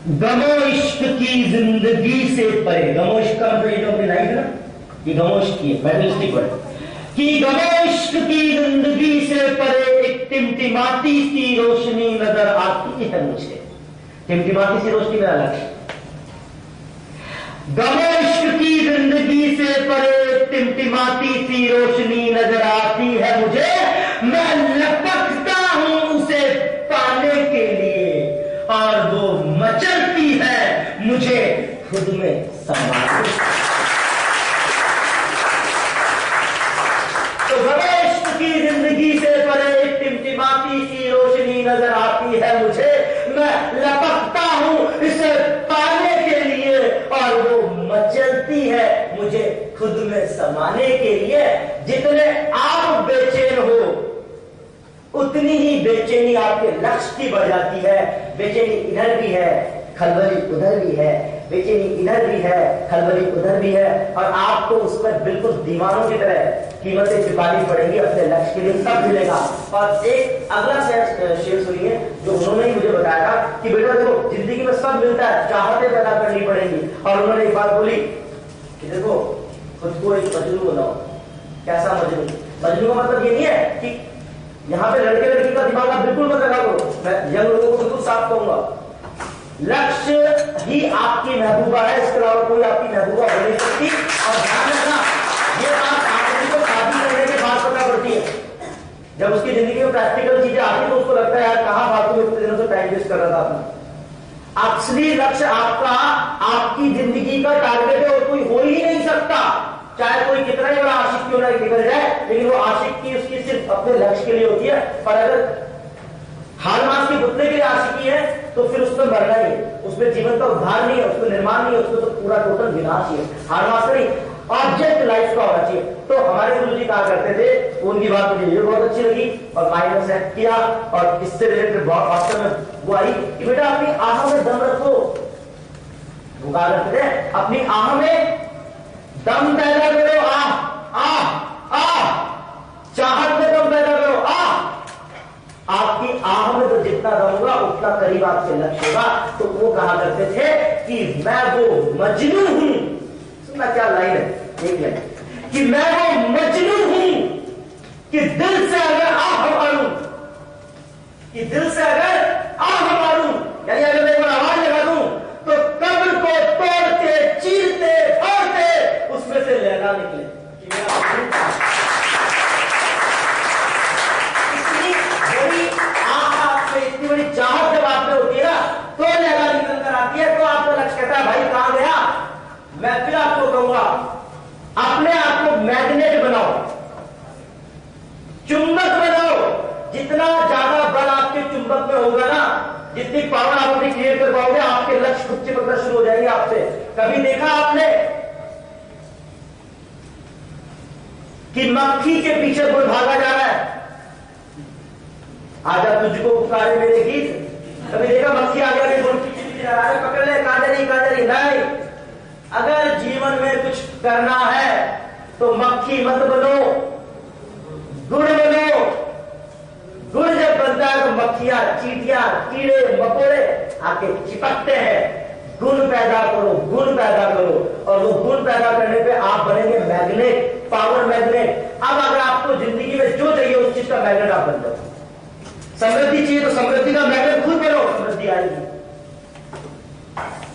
गमो इश्क की जिंदगी से परे, गमो इश्क का मतलब ये जो अपनी लाइफ है ना, ये गमो इश्क की मैथमेटिक वर्ड कि गमो इश्क की जिंदगी से परे एक टिमटिमाती सी रोशनी नजर आती है मुझे। टिमटिमाती सी रोशनी मेरा लक्ष्य। गमो इश्क की जिंदगी से परे टिमटिमाती सी रोशनी नजर आती है मुझे। मैं लपकता हूं उसे पाने के लिए और वो मचलती है मुझे खुद में समाती। तो गमो इश्क की जिंदगी से परे एक टिमटिमाती सी रोशनी नजर आती है मुझे। मैं लपकता हूं इसे पाने के लिए और वो मचलती है मुझे खुद में समाने के लिए। जितने आप बेचैन हो उतनी ही बेचैनी आपके लक्ष्य की बढ़ जाती है। बेचैनी इधर भी है, खलबली उधर भी है, बेचैनी इधर भी है, खलबली उधर भी है, और आपको उस पर बिल्कुल दीवानों की तरह कीमतें चुकानी पड़ेंगी अपने लक्ष्य के लिए, सब मिलेगा। और एक अगला शेर सुनिए जो उन्होंने ही मुझे बताया था कि बेटा देखो जिंदगी में सब मिलता है, चाहते पैदा करनी पड़ेंगी। और उन्होंने एक बात बोली कि देखो खुद को एक मजनू बनाओ। कैसा मजनू? मजनू का मतलब ये नहीं है कि यहां पे लड़के लड़की का दिमाग आप बिल्कुल मत लगा करो। मैं यंग लोगों को बिल्कुल साफ कहूंगा, लक्ष्य ही आपकी महबूबा है, इसके अलावा कोई आपकी महबूबा हो नहीं सकती। और ध्यान रखना ये बात आदमी को शादी करने के बाद पता पड़ती है। जब उसकी जिंदगी में प्रैक्टिकल चीजें आती है तो उसको लगता है यार कहां फालतू में इतने दिनों से टाइम वेस्ट कर रहा था अपना। असली लक्ष्य आपका आपकी जिंदगी का टारगेट है और कोई हो ही नहीं सकता। चाहे कोई कितना ही बड़ा आशिक क्यों ना निकल जाए, लेकिन वो आशिक की उसकी सिर्फ अपने लक्ष्य के लिए होती है। और अगर हाल मास के पुतले के लिए आशिकी है तो फिर उसमें मरना ही है, उसमें जीवन का उद्धार नहीं है, उसमें निर्माण नहीं है, उसमें तो पूरा टोटल विनाश ही है। हाल मास नहीं, ऑब्जेक्ट लाइफ का होना चाहिए। तो हमारे गुरु जी कहा करते थे, उनकी बात मुझे ये बहुत अच्छी लगी और माइंड में सेट किया। और इससे रिलेटेड बहुत वास्तव में वो आई कि बेटा अपनी आह में दम रखो। वो कहा करते थे अपनी आह में दम पैदा करो, आह आह आह, चाहत में दम पैदा करो, आह। आपकी आह में तो जितना दम होगा उतना करीब आपके लक्ष्य होगा। तो वो कहा करते थे कि मैं वो मजनू हूं। सुनना क्या लाइन है, एक लाइन कि मैं वो मजनू हूं कि दिल से अगर आह मारूं, कि दिल से अगर आह मारूं, यानी अगर मैं एक बार आवाज लगा दूं तो कब्र को तोड़ते चीरते फाड़ते उसमें से लहरा निकले कि मेरा इतनी बड़ी चाहत जब आप में होती है ना तो लहरा निकल कर आती है। तो आपका लक्ष्य कहता है भाई कहां गया। मैं फिर आपको कहूंगा अपने आप को मैग्नेट बनाओ, चुंबक बनाओ। जितना ज्यादा बल आपके चुंबक में होगा ना, जितनी पावर आप अपनी क्रिएट कर पाओगे, आपके लक्ष्य खुद चिपकना शुरू हो जाएंगे आपसे। कभी देखा आपने कि मक्खी के पीछे कोई भागा जा रहा है, आजा तुझको पुकारे मेरे गीत। कभी देखा मक्खी आ गया पीछे जा रहा है, पकड़ ले, कहां जा रही नहीं। अगर जीवन में कुछ करना है तो मक्खी मत बनो, गुड़ बनो। गुड़ जब बनता है तो मक्खियां, चींटियां, कीड़े मकोड़े आके चिपकते हैं। गुण पैदा करो, गुण पैदा करो, और वो गुण पैदा करने पे आप बनेंगे मैग्नेट, पावर मैग्नेट। अब अगर आपको जिंदगी में जो चाहिए उस चीज का मैग्नेट आप बन जाओ। समृद्धि चाहिए तो समृद्धि का मैग्नेट खुद बनो, समृद्धि आएगी।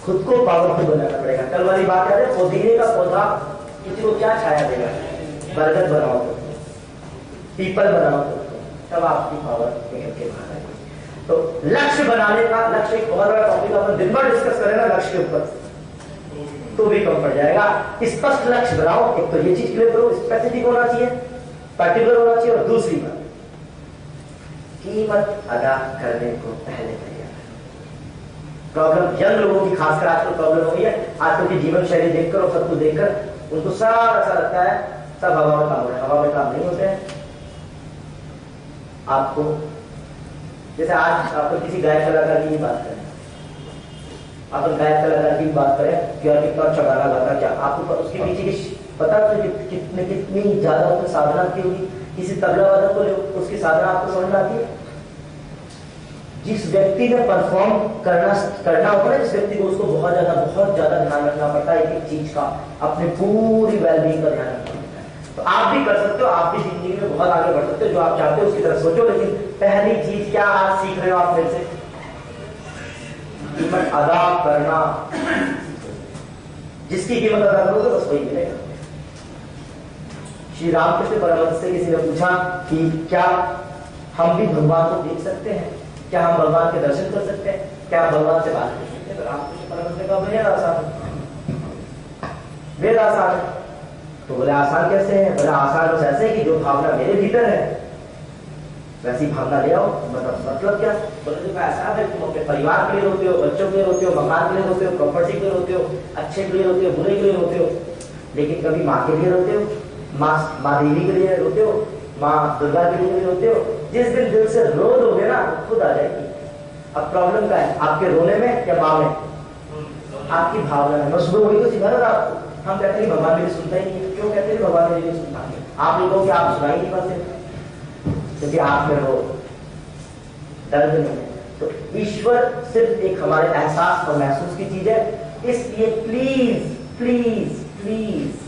खुद को पावरफुल बनाना पड़ेगा। कल वाली बात है, पुदीने का पौधा किसी को क्या छाया देगा। बरगद बनाओ तो, पीपल बनाओ तो, तब आपकी पावर निकल के बाहर आएगी। तो लक्ष्य बनाने का, लक्ष्य एक बहुत बड़ा टॉपिक अपन दिन भर डिस्कस करेगा लक्ष्य के ऊपर, तो भी कम पड़ जाएगा। स्पष्ट लक्ष्य बनाओ। एक तो ये चीज क्लियर करो, स्पेसिफिक होना चाहिए, पर्टिकुलर होना चाहिए। और दूसरी बात, कीमत अदा करने को पहले तैयार। प्रॉब्लम यंग लोगों की खासकर आजकल प्रॉब्लम हो गई है। आजकल की जीवन शैली देखकर और सब कुछ देखकर उनको सारा ऐसा लगता है सब हवा में काम हो रहा है। हवा में काम नहीं होते हैं। आपको जैसे आज आपको किसी गायक कलाकार की बात करें, अपन गायक कलाकार की बात करें कि यार कितना अच्छा गाना गाता, क्या आपको उसके पीछे की पता तो कितनी ज्यादा उसमें साधना की होगी। किसी तबला वादक को उसकी साधना आपको समझ में आती है? जिस व्यक्ति ने परफॉर्म करना होता है, जिस व्यक्ति को उसको बहुत ज्यादा ध्यान रखना पड़ता है एक चीज का, अपनी पूरी वेलबींग का ध्यान रखना पड़ता है। तो आप भी कर सकते हो, आप भी जिंदगी में बहुत आगे बढ़ सकते हो, जो आप चाहते हो उसकी तरफ सोचो। लेकिन पहली चीज क्या आज सीख रहे हो आप मेरे से? कीमत अदा करना। जिसकी कीमत अदा करोगे बस वही मिलेगा। श्री रामकृष्ण परमहंस से किसी ने पूछा कि क्या हम भी भगवान को देख सकते हैं, क्या हम भगवान के दर्शन कर सकते हैं, क्या हम भगवान से बात कर सकते हैं? तो रामकृष्ण परमहंस ने कहा बेहद आसान है, बेहद आसान है। तो बोले आसान कैसे है? बोले आसान बस ऐसे है कि जो भावना मेरे भीतर है वैसी भावना ले आओ। मतलब क्या? बोले देखो ऐसा है, तुम अपने परिवार के लिए रोते हो, बच्चों के लिए रोते हो, मकान के लिए रोते हो, प्रॉपर्टी के लिए रोते हो, अच्छे के लिए रोते हो, बुरे के लिए रोते हो, लेकिन कभी माँ के लिए रोते हो, माँ देवी के लिए रोते हो, माँ दुर्गा के लिए रोते हो। जिस दिन दिल से रो दोगे ना खुद आ जाएगी। अब प्रॉब्लम क्या है? आपके रोने में या माँ में? आपकी भावना में। मैं सुबह वही तो सिखा रहा था आपको। हम कहते हैं भगवान मेरी सुनता ही नहीं है। क्यों कहते हैं भगवान मेरी नहीं सुनता? आप लोगों कि आप सुनाई नहीं पाते क्योंकि आप में वो दर्द नहीं है। तो ईश्वर सिर्फ एक हमारे एहसास और महसूस की चीज है। इसलिए प्लीज प्लीज प्लीज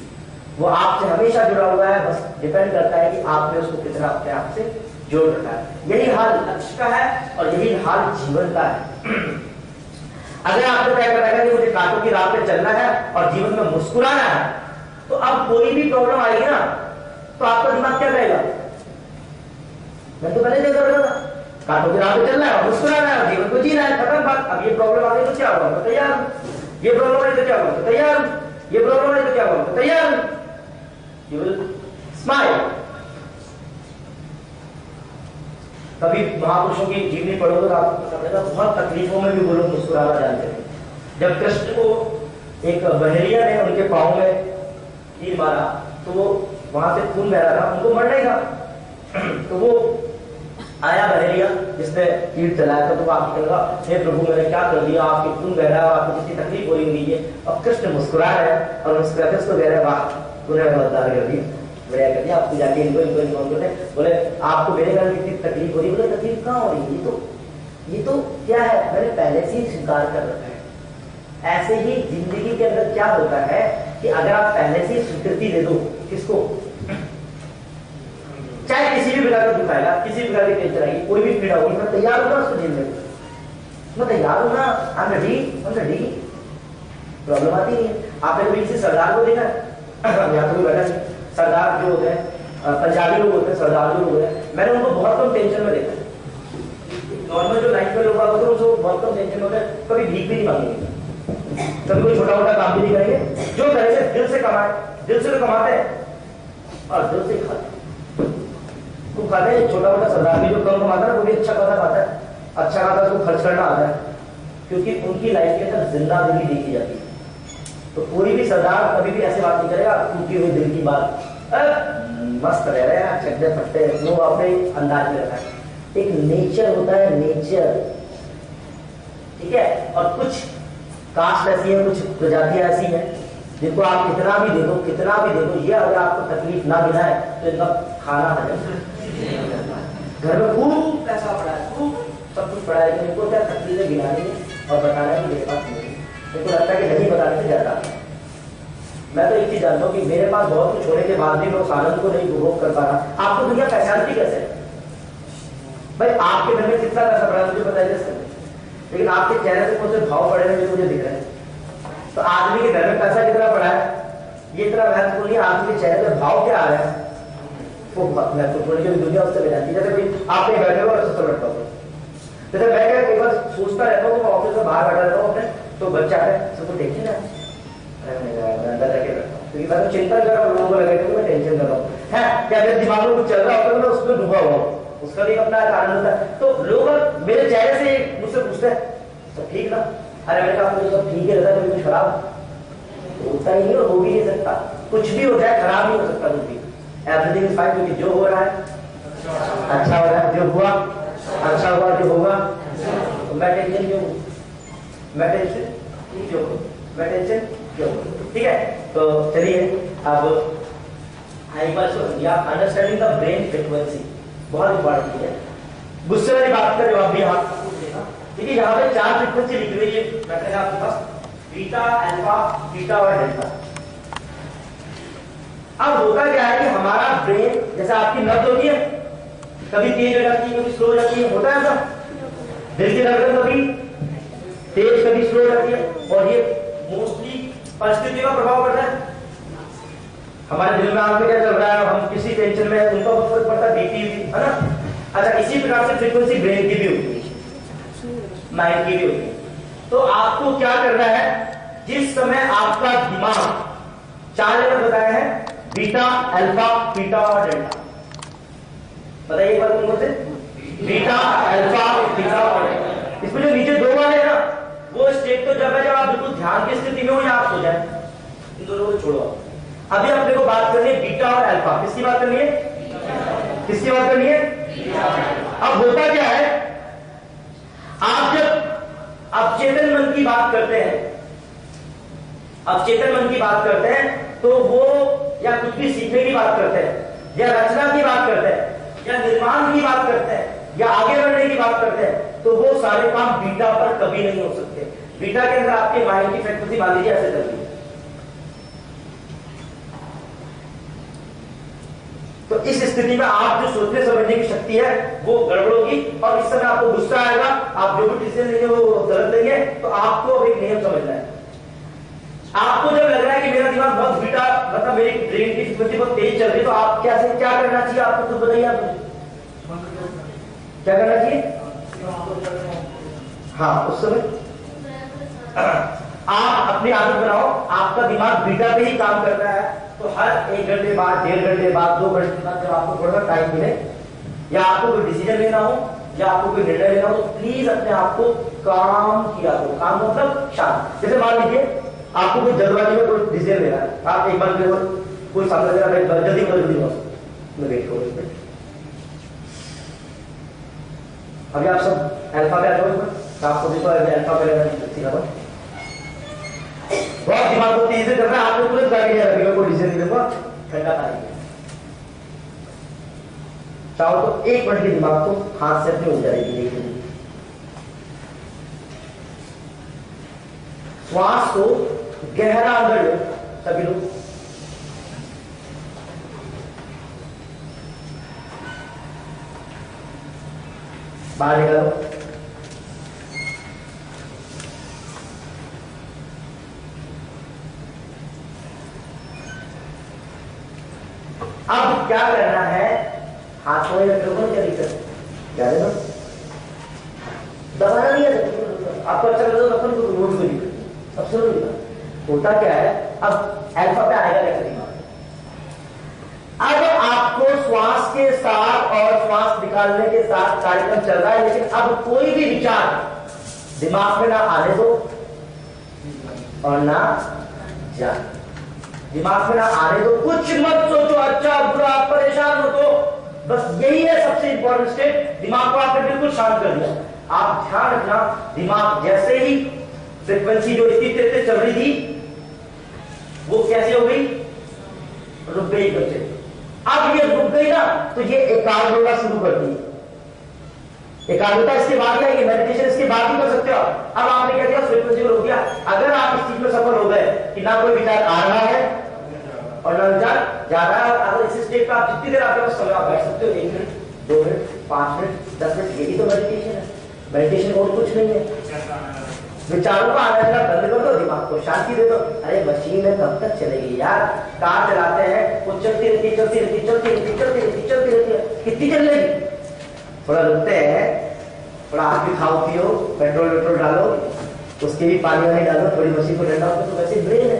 वो आपसे हमेशा जुड़ा हुआ है, बस डिपेंड करता है कि आपने उसको कितना अपने आप से जोड़ रखा है। यही हाल लक्ष्य का है और यही हाल जीवन का है। अगर आपको तय करना है कि मुझे कांटों की राह पे चलना है और जीवन में मुस्कुराना है, तो अब कोई भी प्रॉब्लम आएगी ना तो आपका दिमाग क्या कहेगा? मैं तो पहले नहीं कर रहा था, कांटों की राह पे चलना है और मुस्कुराना है और जीवन को जीना है, खत्म बात। अब ये प्रॉब्लम आ गई तो क्या होगा? मैं तैयार हूं। ये प्रॉब्लम आई तो क्या होगा? मैं तैयार हूं। ये प्रॉब्लम आई तो क्या होगा? मैं तैयार हूं। You will smile. कभी महापुरुषों की जीवनी पढ़ोगे तो आपको पता चलेगा बहुत तकलीफों में भी वो लोग मुस्कुराना जानते थे। जब कृष्ण को एक बहेलिया ने उनके पांव में तीर मारा तो वो वहां से खून बह रहा था, उनको मर नहीं था। तो वो आया बहेलिया जिसने तीर चलाया था, तो वो आपको कहेगा हे प्रभु मैंने क्या कर दिया, आपके खून बह रहा है, आपको कितनी तकलीफ हो रही है। और कृष्ण मुस्कुरा रहे हैं और मुस्कुराते उसको कह रहे हैं वाह तूने मददगार कर दिया, बढ़िया कर दिया। आपको जाके इनको बोले आपको मेरे घर में कितनी तकलीफ हो रही है? बोले तकलीफ कहाँ हो रही है? ये तो क्या है, मैंने पहले से ही स्वीकार कर रखा है। ऐसे ही जिंदगी के अंदर क्या होता है कि अगर आप पहले से ही स्वीकृति दे दो, किसको? चाहे किसी भी प्रकार का दुख आएगा, किसी भी प्रकार की टेंशन आएगी, कोई भी पीड़ा होगी, मैं तैयार हूँ ना उसको झेलने को, मैं तैयार हूँ ना, आई एम रेडी। प्रॉब्लम आती नहीं है। आपने कभी किसी सरदार को देखा है? यहाँ तो कोई बैठा नहीं। सरदार जो होते हैं पंजाबी लोग होते हैं, सरदार जो लोग होते हैं, मैंने उनको बहुत कम टेंशन में देखा है। नॉर्मल जो लाइफ में लोग होते हैं उनको बहुत कम टेंशन होते हैं, कभी भीख भी नहीं मांगेंगे, कभी कोई छोटा मोटा काम भी नहीं करेंगे, जो करेंगे दिल से कमाए, दिल से तो कमाते हैं और दिल से खाते हैं। खूब खाते हैं। छोटा मोटा सरदार भी जो कम कमाता है वो भी अच्छा खाना खाता है, अच्छा खाता है, उसको खर्च करना आता है, क्योंकि उनकी लाइफ के अंदर जिंदादिली देखी जाती है। तो कोई भी सरदार कभी भी ऐसे बात नहीं करेगा टूटी हुई दिल की बात, मस्त रह रहे हैं चड्डे फट्टे, वो अपने अंदाज में रखा है। एक नेचर होता है, नेचर, ठीक है। और कुछ कास्ट ऐसी है, कुछ प्रजातियां ऐसी हैं जिनको आप कितना भी दे दो, कितना भी दे दो, ये अगर आपको तकलीफ ना गिनाए तो इनका खाना हजम। घर में खूब पैसा पड़ा है, खूब सब कुछ पड़ा है, लेकिन इनको क्या तकलीफें गिनानी है और बताना है कि मेरे पास नहीं है। मुझे लगता है कि नहीं बताने से ज्यादा। मैं तो एक चीज जानता हूँ कि मेरे पास बहुत कुछ होने के बाद भी मैं उस आनंद को नहीं उपभोग कर पा रहा। आपको दुनिया पहचानती कैसे? भाई आपके घर में कितना पैसा पड़ा है मुझे पता है कैसे, लेकिन आपके चेहरे से कौन से भाव पड़े हैं मुझे दिख रहे हैं। तो आदमी के घर में पैसा कितना पड़ा है ये इतना महत्वपूर्ण नहीं, आदमी के चेहरे पे भाव क्या आ रहा है वो बहुत महत्वपूर्ण, क्योंकि दुनिया उससे मिलाती है। जैसे भी आपके बैठे हुए और उससे बैठता हूँ, जैसे मैं क्या कई बार सोचता रहता हूँ, ऑफिस में बाहर बैठा रहता हूँ अपने, तो बच्चा है सबको देखिए ना, अंदर रखे बैठा हूँ क्योंकि मैं तो चिंता कर रहा हूँ, लोगों को लगे कि मैं टेंशन कर रहा हूँ है क्या, मेरे दिमाग में कुछ चल रहा होता है, मैं उसमें डूबा हुआ हूँ, उसका भी अपना कारण होता है। तो लोग मेरे चेहरे से मुझसे पूछते हैं सब ठीक ना, अरे मैंने कहा मुझे सब ठीक है रहता, कभी कुछ खराब होता ही नहीं और हो भी नहीं सकता, कुछ भी हो जाए खराब नहीं हो सकता कुछ भी, एवरीथिंग इज फाइन, क्योंकि जो हो रहा है अच्छा हो रहा है, जो हुआ अच्छा हुआ, जो होगा मैं टेंशन क्यों, मैं टेंशन क्यों, मैं टेंशन क्यों, ठीक है। तो चलिए अब अंडरस्टैंडिंग द ब्रेन फ्रीक्वेंसी बहुत इंपॉर्टेंट है। गुस्से वाली बात का जवाब भी आप देखिए यहाँ पे 4 फ्रीक्वेंसी लिखी हुई है आपके पास, बीटा, अल्फा, बीटा और डेल्टा। अब होता क्या है कि हमारा ब्रेन, जैसे आपकी नब्ज होती है, कभी तेज हो जाती है, कभी स्लो हो जाती है, होता है ऐसा? दिल की धड़कन कभी तेज कभी स्लो हो जाती है, और ये मोस्टली परिस्थिति का प्रभाव पड़ता है। हमारे दिल में आगे क्या चल रहा है, हम किसी टेंशन में, उनका बहुत फर्क पड़ता है, बीपी भी, है ना? अच्छा, इसी प्रकार से फ्रीक्वेंसी ब्रेन की भी होती है, माइंड की भी होती है। तो आपको क्या करना है, जिस समय आपका दिमाग 4 लेवल बताया है, बीटा, अल्फा, बीटा और डेल्टा, बताइए एक बार मुझे, बीटा, अल्फा, बीटा और डेल्टा। इसमें जो नीचे 2 वाले हैं ना, वो स्टेट तो जब है जब आप बिल्कुल ध्यान की स्थिति में हो या आप सो जाए, इन दोनों को छोड़ो। अभी अपने को बात करनी है बीटा और अल्फा। किसकी बात करनी है? किसकी बात करनी है? अब होता क्या है, आप जब अवचेतन मन की बात करते हैं, अवचेतन मन की बात करते हैं, तो वो या कुछ भी सीखने की बात करते हैं, या रचना की बात करते हैं, या निर्माण की बात करते हैं, या आगे बढ़ने की बात करते हैं, तो वो सारे काम बीटा पर कभी नहीं हो सकते। बीटा के अंदर आपके माइंड की फ्रीक्वेंसी मान लीजिए ऐसे चलती है, तो इस स्थिति में आप जो सोचने समझने की शक्ति है वो गड़बड़ होगी, और इस समय आपको गुस्सा आएगा, आप जो भी डिसीजन लेंगे वो गलत लेंगे। तो आपको एक नियम समझना है, आपको जब लग रहा है कि मेरा दिमाग बहुत बीटा, मतलब मेरी ब्रेन की फ्रीक्वेंसी बहुत तेज चल रही है, तो आप क्या करना चाहिए आपको खुद बताइए, आप क्या करना चाहिए? हाँ, उस समय आप अपनी आदत बनाओ, आपका दिमाग बीटा पे ही काम करता है, तो हर 1 घंटे बाद, 1.5 घंटे बाद, 2 घंटे बाद जब आपको थोड़ा सा टाइम मिले, या आपको कोई डिसीजन लेना हो, या आपको कोई निर्णय लेना हो, तो प्लीज अपने आप को काम किया करो। काम मतलब शांत। जैसे मान लीजिए आपको कोई जल्दबाजी में कोई डिसीजन लेना है, आप एक बार कोई सामने जल्दी वेट करो। अभी आप सब अल्फा पे आ जाओ, आपको देखो अल्फा पे सीखा बहुत दिमाग को तेज से करना है, आपको तुरंत गाड़ी नहीं रखेगा, कोई डिसीजन नहीं दूंगा, ठंडा पानी चाहो तो 1 मिनट के दिमाग को हाथ से अपने हो जाएगी। देखिए श्वास को गहरा अंदर लो सभी लोग, बाहर निकालो, अब क्या करना है, हाथ में रखोगे, क्या दिक्कत है, दबाना नहीं है, आपको अच्छा लगे तो अपन को नोट को दिक्कत, सबसे बड़ी बात होता क्या है। अब अल्फा पे आएगा कैसे दिमाग, अब आपको श्वास के साथ और श्वास निकालने के साथ कार्यक्रम चल रहा है, लेकिन अब कोई भी विचार दिमाग में ना आने दो और ना जाने, दिमाग में ना आने दो, कुछ मत सोचो, अच्छा बुरा परेशान हो, तो बस यही है सबसे इंपॉर्टेंट स्टेट। दिमाग को आपने बिल्कुल शांत कर दिया। आप ध्यान रखना, दिमाग जैसे ही फ्रीक्वेंसी जो इतनी तेज चल रही थी वो कैसे हो गई, रुक गई बच्चे। अब ये रुक गई ना, तो ये एकाग्रता शुरू कर दी। एकाग्रता इसके बाद क्या, ये मेडिटेशन इसके बाद ही कर सकते हो। अब आपने क्या किया, फ्रीक्वेंसी को रोक दिया। अगर आप इस चीज में सफल हो गए कि ना कोई विचार आ रहा है और ना विचार जा रहा है, अगर इस स्टेट पर आप जितनी देर आपके पास समय आप बैठ सकते हो, 1 मिनट, 2 मिनट, 5 मिनट, 10 मिनट, यही तो मेडिटेशन है। मेडिटेशन और कुछ नहीं है। विचारों को आना जाना बंद कर दो, दिमाग को शांति दे दो। अरे मशीन है कब तक चलेगी यार, कार चलाते हैं वो चलती रहती है, चलती रहती है, चलती रहती है, चलती रहती है, चलती रहती है, कितनी चल लेगी। थोड़ा रुकते हैं, थोड़ा आग भी खाओ पियो, पेट्रोल डालो, उसके भी पानी वानी डालो, थोड़ी मशीन को ठंडा हो, तो वैसे ब्रेन है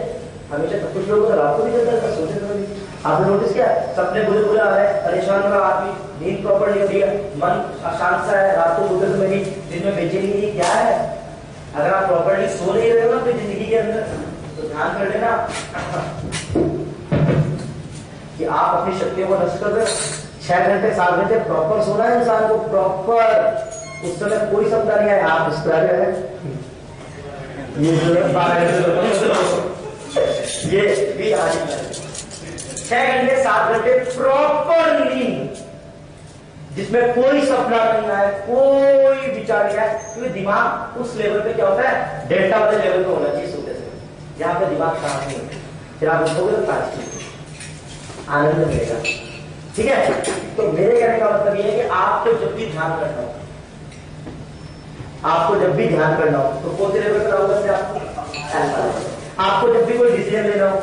हमेशा। कुछ लोगों को रात को भी चलता है, सोचे तो नहीं। आपने नोटिस किया, सपने बुरे बुरे आ रहे हैं, परेशान हो रहा आदमी, नींद प्रॉपर नहीं हो रही है, मन अशांत सा है, रात को बुरे समय भी, दिन में बेचैनी नहीं, क्या है। अगर आप प्रॉपर्ली सो नहीं रहे हो ना अपनी जिंदगी के अंदर, तो ध्यान कर लेना कि आप अपनी शक्तियों को नष्ट कर रहे हो। 6 घंटे 7 घंटे प्रॉपर सोना है इंसान को, प्रॉपर। उस समय कोई सपना नहीं आया, आप इस तरह है ये भी आज 6 घंटे 7 घंटे प्रॉपर नींद, जिसमें कोई सपना नहीं आए, कोई विचार नहीं आए, क्योंकि दिमाग उस लेवल पे क्या होता है, डेल्टा वाले लेवल पे होना चाहिए सोते से, जहां पे दिमाग शांत नहीं होता, फिर आप उठोगे तो ताजगी आनंद मिलेगा। ठीक है, तो मेरे कहने का मतलब ये है कि आपको जब भी ध्यान करना हो, आपको जब भी ध्यान करना हो तो कौन से लेवल पर होगा, से आपको जब भी कोई डिसीजन लेना हो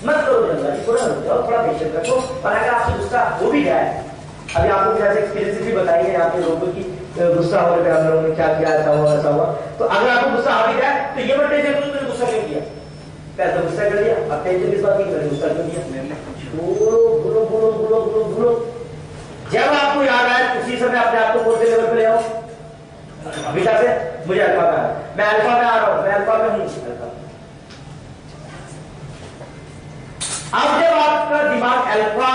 मत करो जल्दी, थोड़ा रुक जाओ, थोड़ा पेशेंस रखो, और अगर आपसे गुस्सा हो भी जाए, अभी आपको क्या एक्सपीरियंस भी बताई है यहाँ पे लोगों की, गुस्सा होने पे हम लोगों ने क्या किया, ऐसा हुआ ऐसा हुआ, तो अगर आपको गुस्सा आ भी जाए तो ये मत टेंशन करो मैंने गुस्सा क्यों किया, पहले तो गुस्सा कर लिया, अब टेंशन किस बात की, मैंने गुस्सा क्यों किया, बोलो बोलो बोलो बोलो बोलो बोलो, जब आपको याद आए उसी समय अपने आप को कौन से लेवल पे ले आओ, बीटा से मुझे अल्फा में आ रहा है, मैं अल्फा में आ रहा हूं, मैं अल्फा में हूं, अल्फा। अब जब आपका दिमाग अल्फा